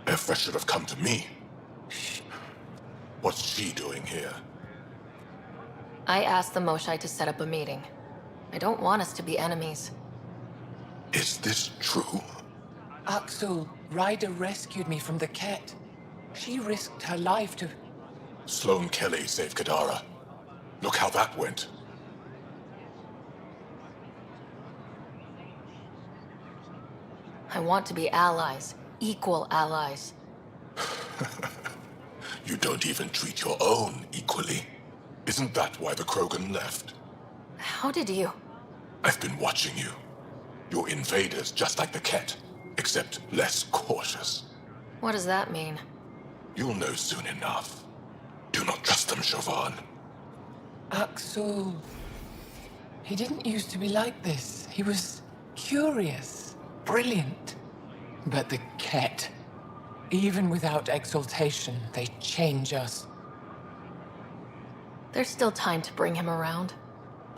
Efra should have come to me. What's she doing here? I asked the Moshai to set up a meeting. I don't want us to be enemies. Is this true? Axel, Ryder rescued me from the Ket. She risked her life to... Sloane Kelly saved Kadara. Look how that went. I want to be allies. Equal allies. You don't even treat your own equally. Isn't that why the Krogan left? How did you... I've been watching you. You're invaders just like the Ket, except less cautious. What does that mean? You'll know soon enough. Do not trust them, Chauvin. Axel... He didn't used to be like this. He was curious, brilliant. But the Ket... Even without exaltation, they change us. There's still time to bring him around.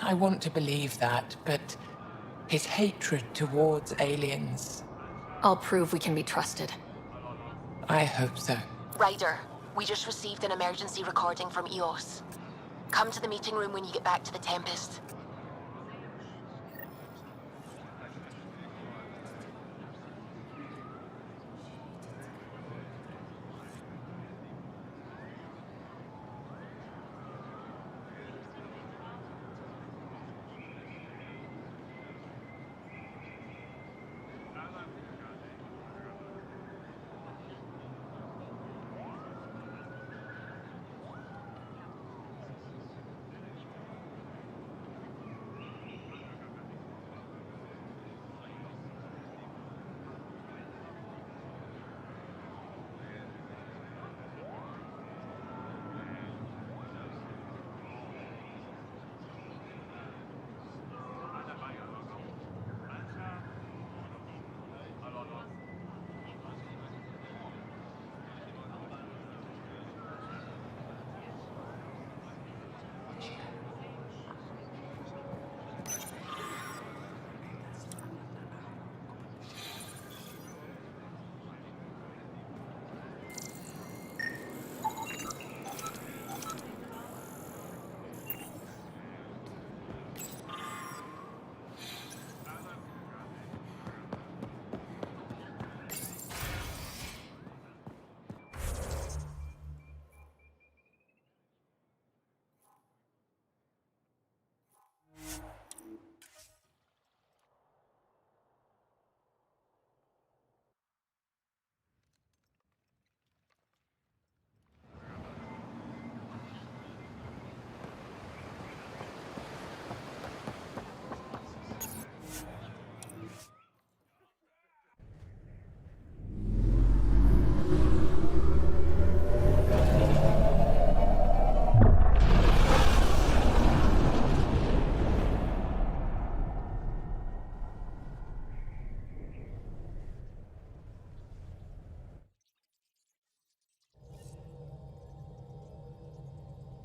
I want to believe that, but his hatred towards aliens... I'll prove we can be trusted. I hope so. Ryder, we just received an emergency recording from EOS. Come to the meeting room when you get back to the Tempest.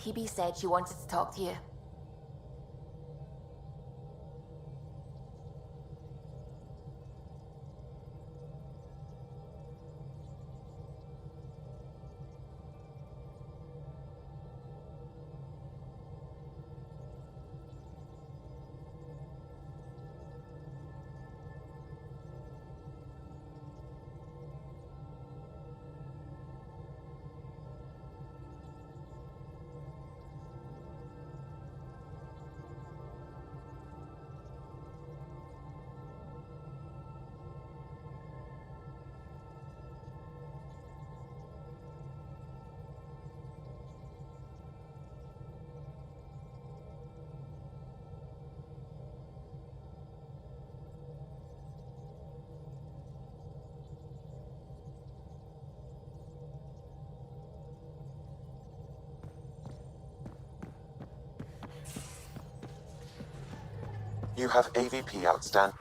PB said she wanted to talk to you. You have AVP outstanding.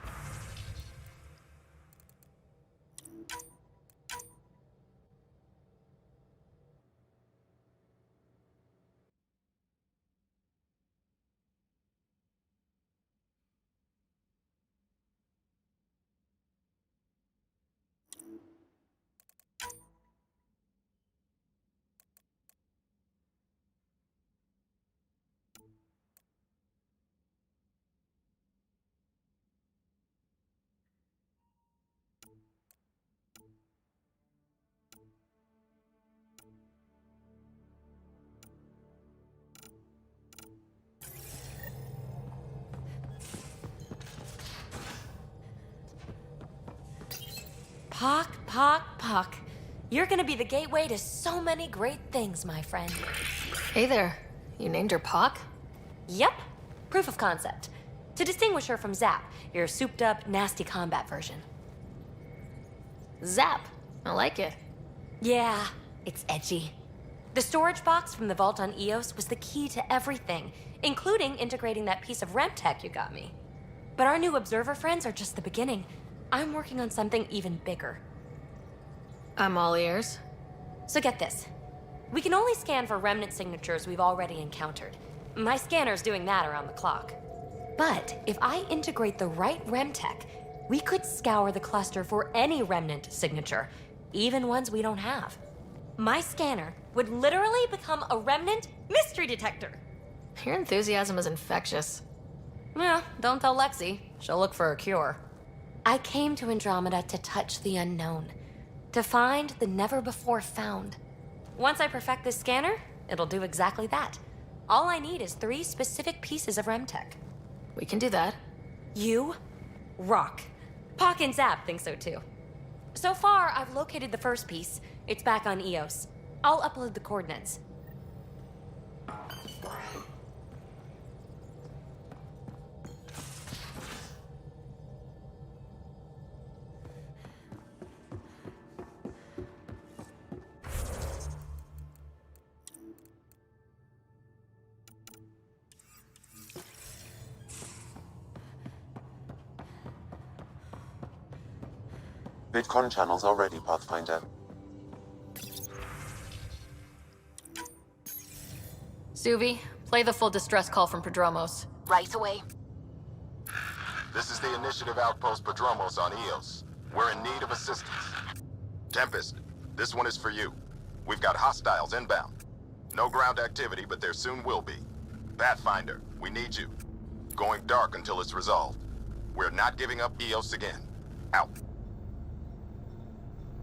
Pock. You're gonna be the gateway to so many great things, my friend. Hey there. You named her Pock? Yep. Proof of concept. To distinguish her from Zap, your souped-up, nasty combat version. Zap. I like it. Yeah, it's edgy. The storage box from the vault on Eos was the key to everything, including integrating that piece of REM tech you got me. But our new observer friends are just the beginning. I'm working on something even bigger. I'm all ears. So get this. We can only scan for remnant signatures we've already encountered. My scanner's doing that around the clock. But if I integrate the right REM tech, we could scour the cluster for any remnant signature, even ones we don't have. My scanner would literally become a remnant mystery detector. Your enthusiasm is infectious. Yeah, don't tell Lexi. She'll look for a cure. I came to Andromeda to touch the unknown, to find the never-before-found. Once I perfect this scanner, it'll do exactly that. All I need is 3 specific pieces of REM tech. We can do that. You rock. Pock and Zap think so too. So far, I've located the first piece. It's back on Eos. I'll upload the coordinates. VidCon channels are ready, Pathfinder. Suvi, play the full distress call from Prodromos. Right away. This is the Initiative Outpost Padromos on Eos. We're in need of assistance. Tempest, this one is for you. We've got hostiles inbound. No ground activity, but there soon will be. Pathfinder, we need you. Going dark until it's resolved. We're not giving up Eos again. Out.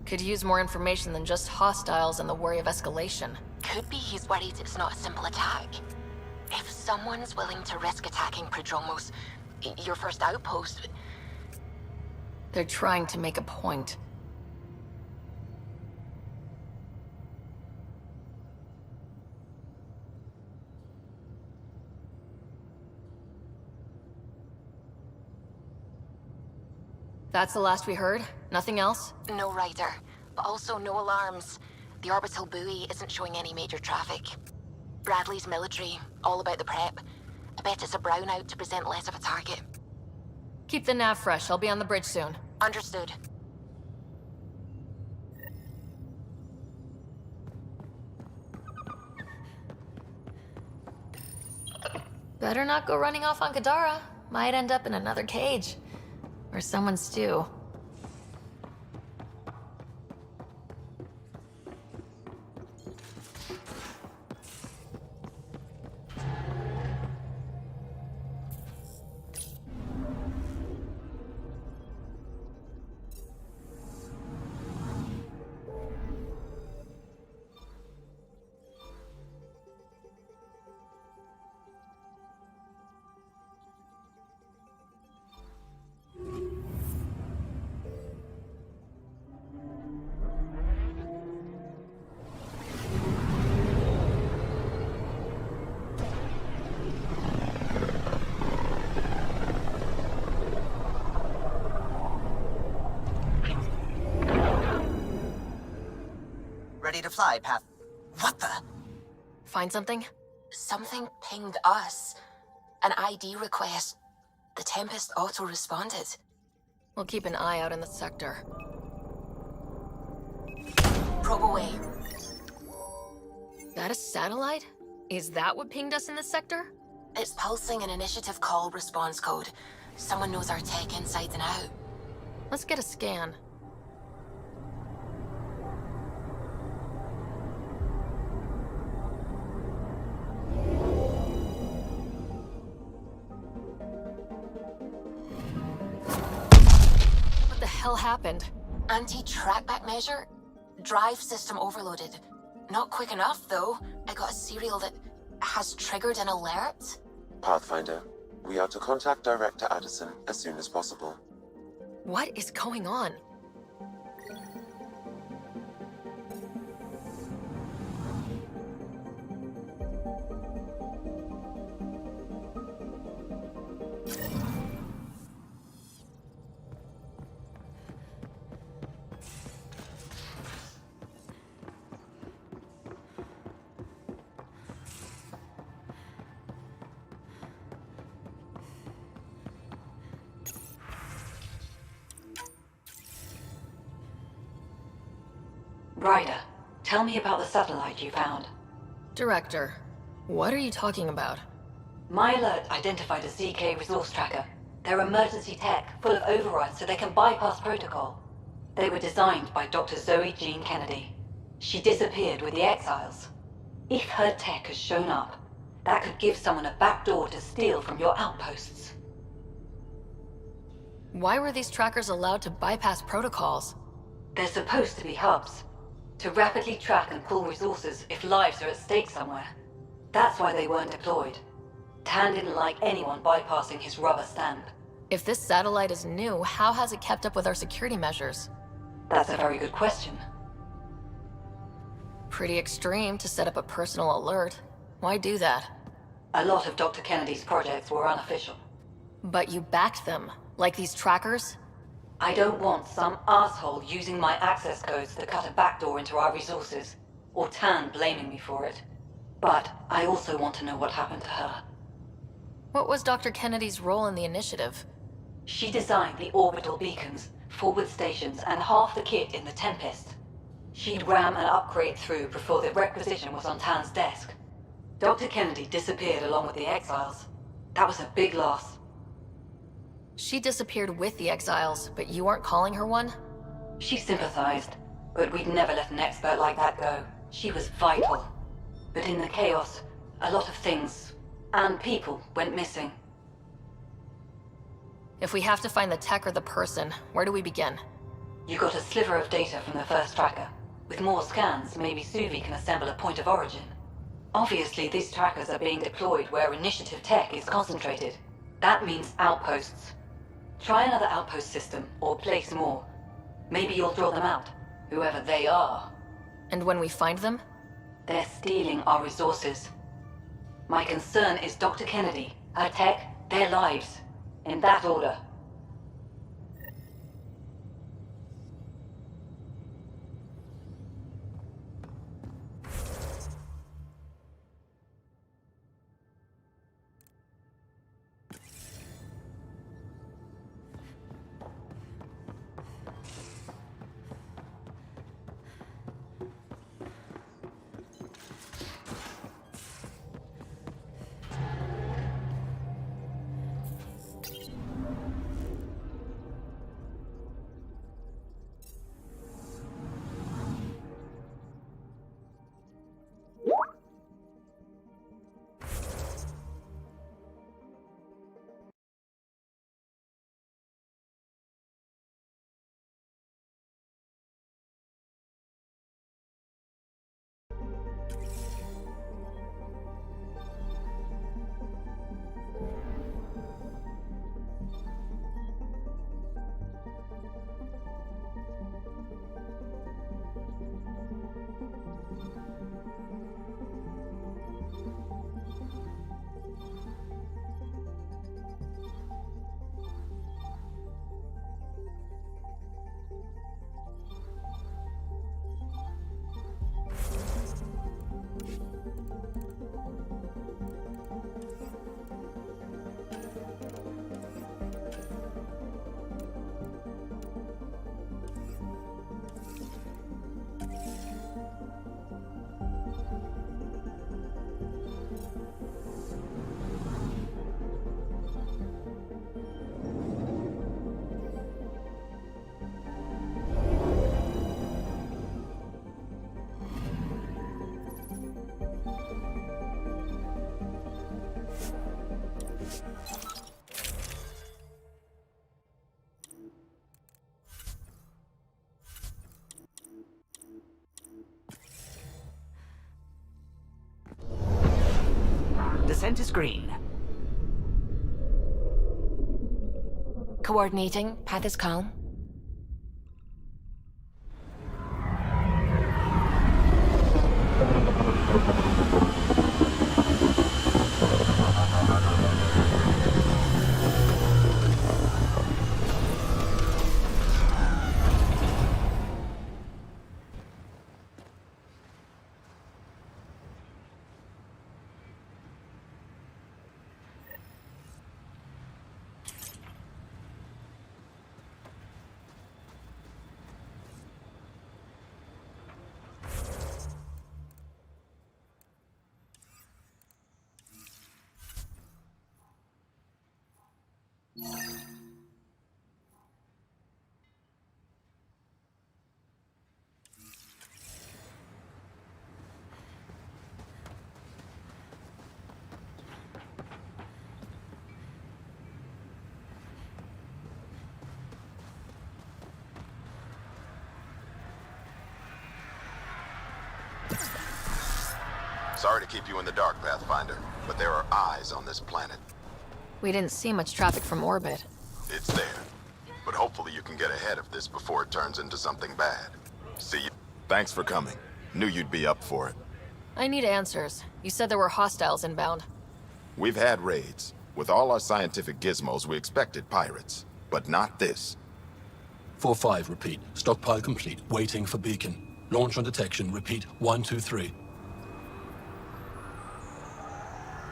Could use more information than just hostiles and the worry of escalation. Could be he's worried it's not a simple attack. If someone's willing to risk attacking Prodromos, your first outpost... They're trying to make a point. That's the last we heard? Nothing else? No rider, but also no alarms. The orbital buoy isn't showing any major traffic. Bradley's military, all about the prep. I bet it's a brownout to present less of a target. Keep the nav fresh. I'll be on the bridge soon. Understood. Better not go running off on Kadara. Might end up in another cage. Or someone's stew. Ready to fly, Path. What the? Find something? Something pinged us. An ID request. The Tempest auto-responded. We'll keep an eye out in the sector. Probe away. That a satellite? Is that what pinged us in the sector? It's pulsing an initiative call response code. Someone knows our tech inside and out. Let's get a scan. What the hell happened? Anti-trackback measure? Drive system overloaded. Not quick enough, though. I got a serial that has triggered an alert. Pathfinder, we are to contact Director Addison as soon as possible. What is going on? Ryder, tell me about the satellite you found. Director, what are you talking about? My alert identified a ZK resource tracker. They're emergency tech, full of overrides so they can bypass protocol. They were designed by Dr. Zoe Jean Kennedy. She disappeared with the Exiles. If her tech has shown up, that could give someone a backdoor to steal from your outposts. Why were these trackers allowed to bypass protocols? They're supposed to be hubs, to rapidly track and pull resources if lives are at stake somewhere. That's why they weren't deployed. Tan didn't like anyone bypassing his rubber stamp. If this satellite is new, how has it kept up with our security measures? That's a very good question. Pretty extreme to set up a personal alert. Why do that? A lot of Dr. Kennedy's projects were unofficial. But you backed them, like these trackers? I don't want some asshole using my access codes to cut a backdoor into our resources, or Tan blaming me for it. But I also want to know what happened to her. What was Dr. Kennedy's role in the initiative? She designed the orbital beacons, forward stations, and half the kit in the Tempest. She'd ram an upgrade through before the requisition was on Tan's desk. Dr. Kennedy disappeared along with the Exiles. That was a big loss. She disappeared with the Exiles, but you weren't calling her one? She sympathized, but we'd never let an expert like that go. She was vital. But in the chaos, a lot of things, and people, went missing. If we have to find the tech or the person, where do we begin? You got a sliver of data from the first tracker. With more scans, maybe Suvi can assemble a point of origin. Obviously, these trackers are being deployed where initiative tech is concentrated. That means outposts. Try another outpost system, or place more. Maybe you'll draw them out, whoever they are. And when we find them? They're stealing our resources. My concern is Dr. Kennedy, her tech, their lives. In that order. center screen. Coordinating. Path is calm. Sorry to keep you in the dark, Pathfinder, but there are eyes on this planet. We didn't see much traffic from orbit. It's there. But hopefully you can get ahead of this before it turns into something bad. See you. Thanks for coming. Knew you'd be up for it. I need answers. You said there were hostiles inbound. We've had raids. With all our scientific gizmos, we expected pirates. But not this. 4-5, repeat. Stockpile complete. Waiting for beacon. Launch on detection. Repeat. 1-2-3.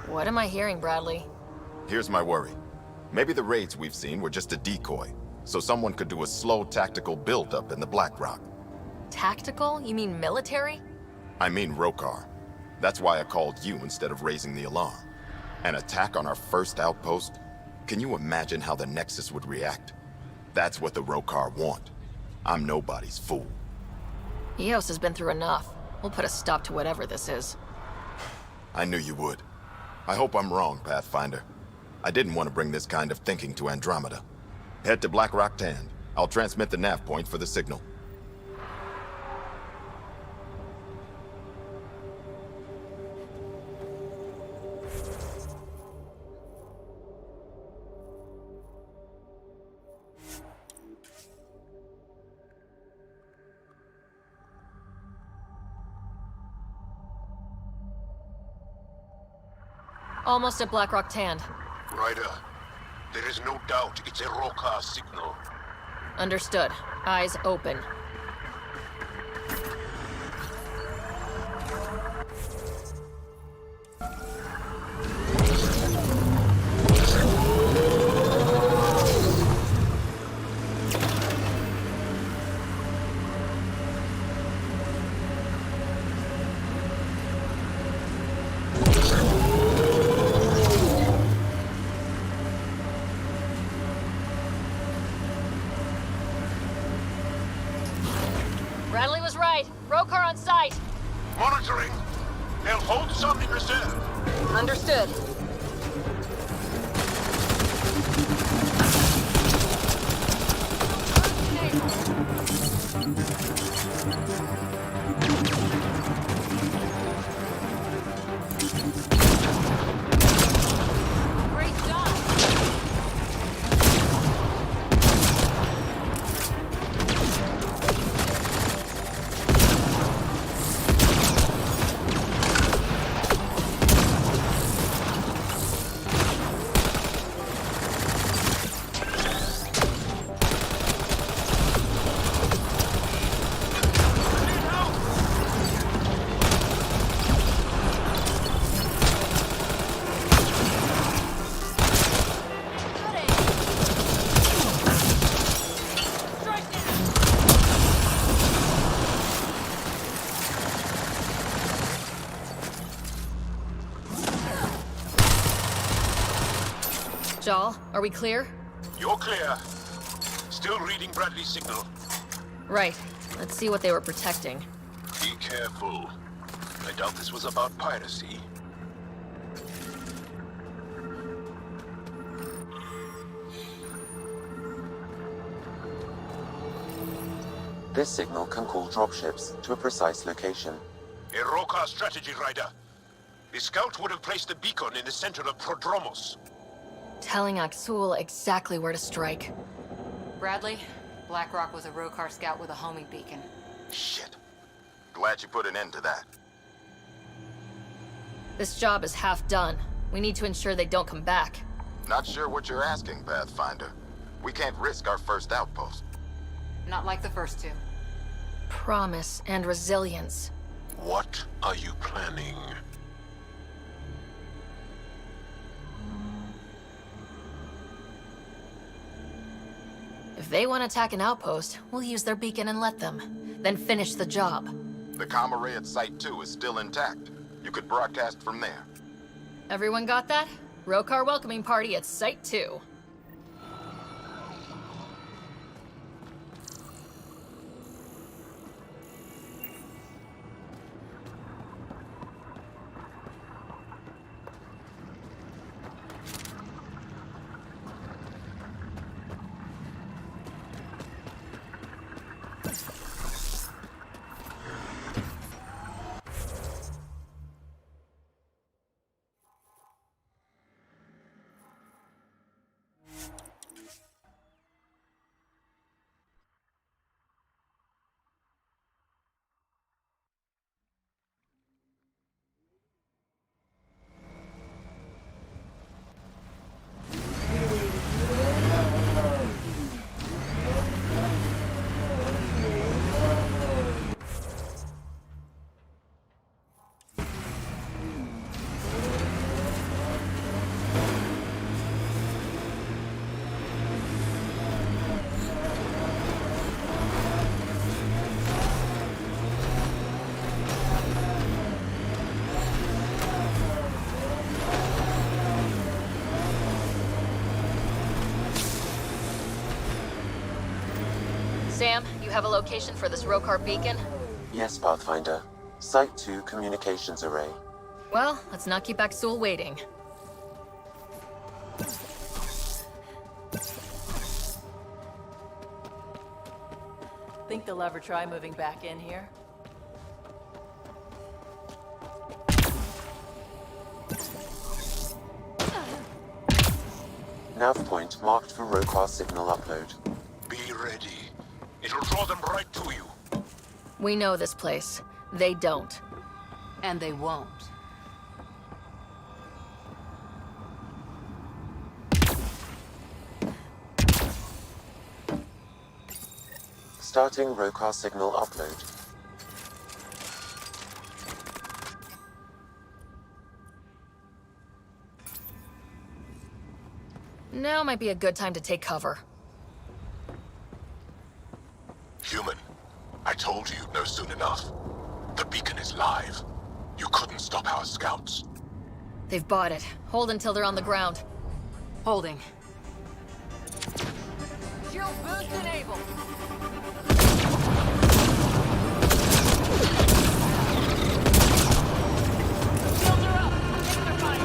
What am I hearing, Bradley? Here's my worry. Maybe the raids we've seen were just a decoy, so someone could do a slow tactical build-up in the Black Rock. Tactical? You mean military? I mean Rokar. That's why I called you instead of raising the alarm. An attack on our first outpost? Can you imagine how the Nexus would react? That's what the Rokar want. I'm nobody's fool. Eos has been through enough. We'll put a stop to whatever this is. I knew you would. I hope I'm wrong, Pathfinder. I didn't want to bring this kind of thinking to Andromeda. Head to Black Rock Tand. I'll transmit the nav point for the signal. Almost at Black Rock Tand. Ryder, there is no doubt it's a Rokar signal. Understood. Eyes open. Bradley was right. Rokar on site. Monitoring. They'll hold some in reserve. Understood. Great job. Jal, are we clear? You're clear. Still reading Bradley's signal. Right. Let's see what they were protecting. Be careful. I doubt this was about piracy. This signal can call dropships to a precise location. A Rokar strategy, Ryder. The scout would have placed the beacon in the center of Prodromos. Telling Aksul exactly where to strike. Bradley, Blackrock was a Rokar scout with a homing beacon. Shit. Glad you put an end to that. This job is half done. We need to ensure they don't come back. Not sure what you're asking, Pathfinder. We can't risk our first outpost. Not like the first two. Promise and resilience. What are you planning? If they want to attack an outpost, we'll use their beacon and let them. Then finish the job. The comm array at Site 2 is still intact. You could broadcast from there. Everyone got that? Rokar welcoming party at Site 2. Sam, you have a location for this Rokar beacon? Yes, Pathfinder. Site 2 communications array. Well, let's not keep Aksul waiting. Think they'll ever try moving back in here? Nav point marked for Rokar signal upload. Be ready. It'll draw them right to you. We know this place. They don't. And they won't. Starting Rokar signal upload. Now might be a good time to take cover. Human, I told you you'd know soon enough. The beacon is live. You couldn't stop our scouts. They've bought it. Hold until they're on the ground. Holding. Shield boost enabled! Shields are up! Take their fire!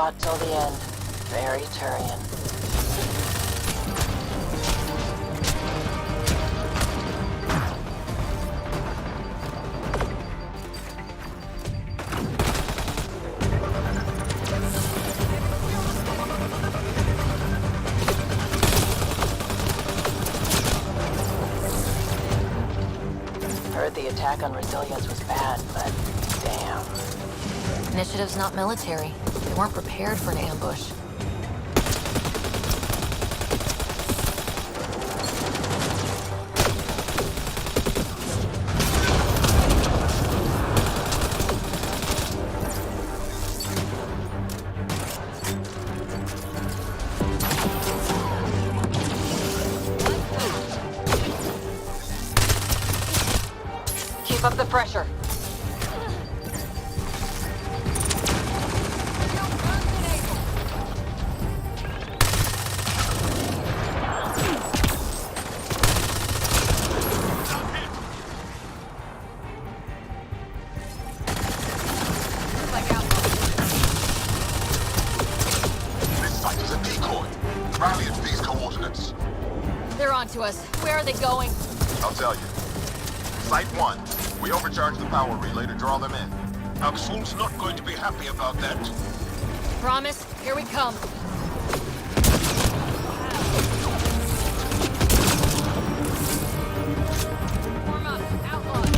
Fought till the end. Very Turian. Heard the attack on Resilience was bad, but damn. Initiative's not military. They weren't prepared for an ambush. Keep up the pressure. This site is a decoy. Rally at these coordinates. They're onto us. Where are they going? I'll tell you. Site 1. We overcharged the power relay to draw them in. Aksul's not going to be happy about that. Promise, here we come. Form up, outlaws.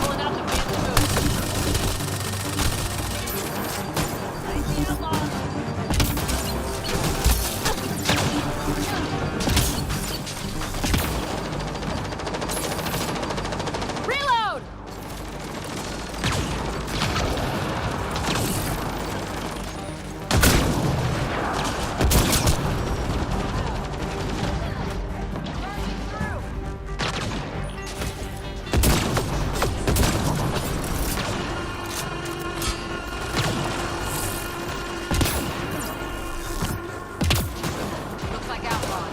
Pulling out the band move. I see outlaws. Reload! Looks like outlaws.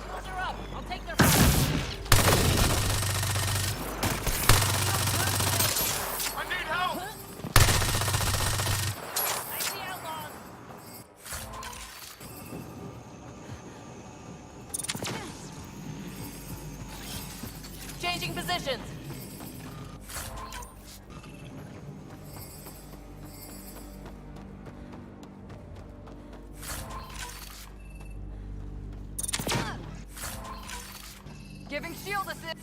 Soldier up! I'll take their fire. I need help! I see outlaws. Changing positions. Giving shield assist.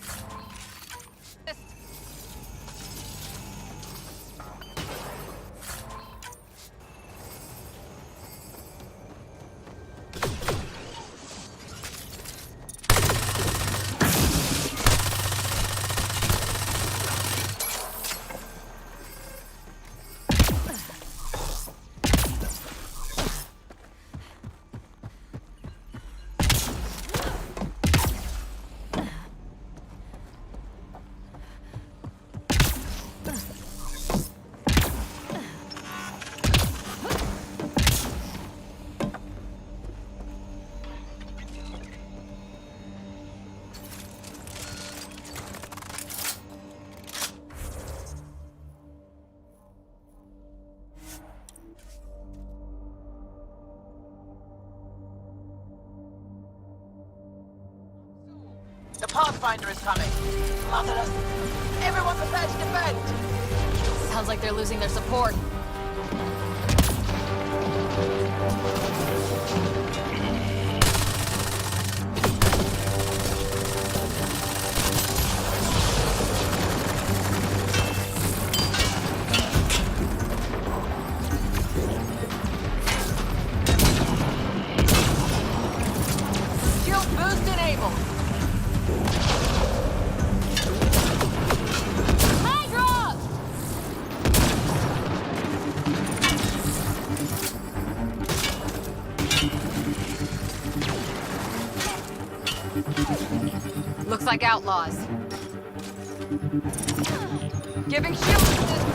Pathfinder is coming. Motherless. Everyone prepare to defend. Sounds like they're losing their support. Shield boost enabled. Hydra! Looks like outlaws. Giving shield assist.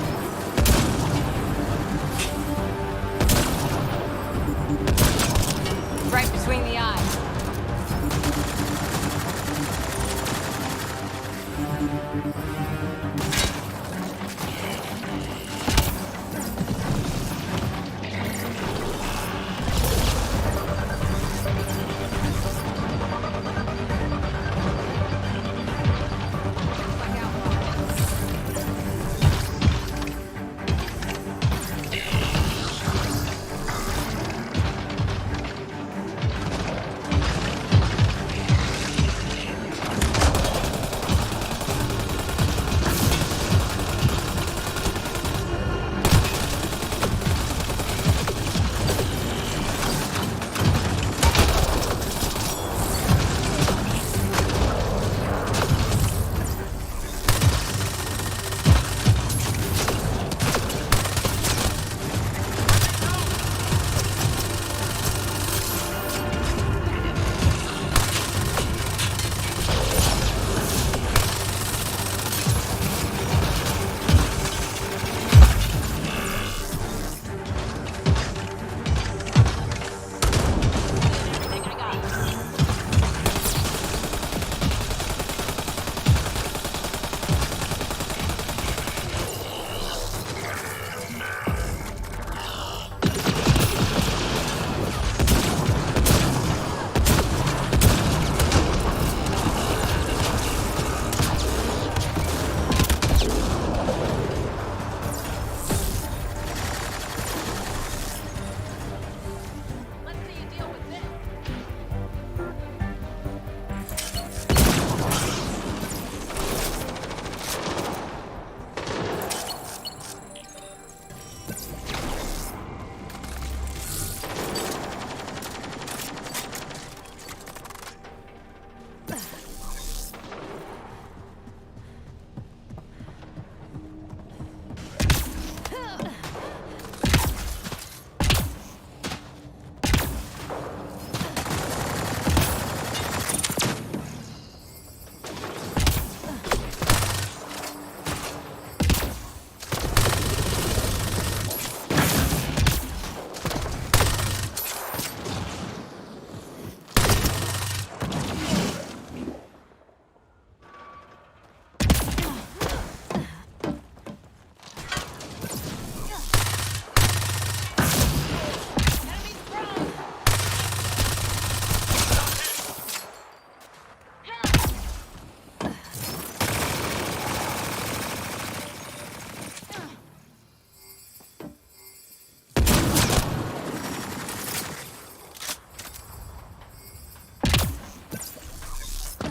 Right between the eyes.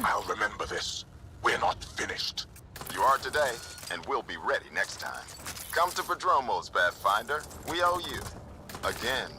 I'll remember this. We're not finished. You are today, and we'll be ready next time. Come to Prodromos, Pathfinder. We owe you. Again.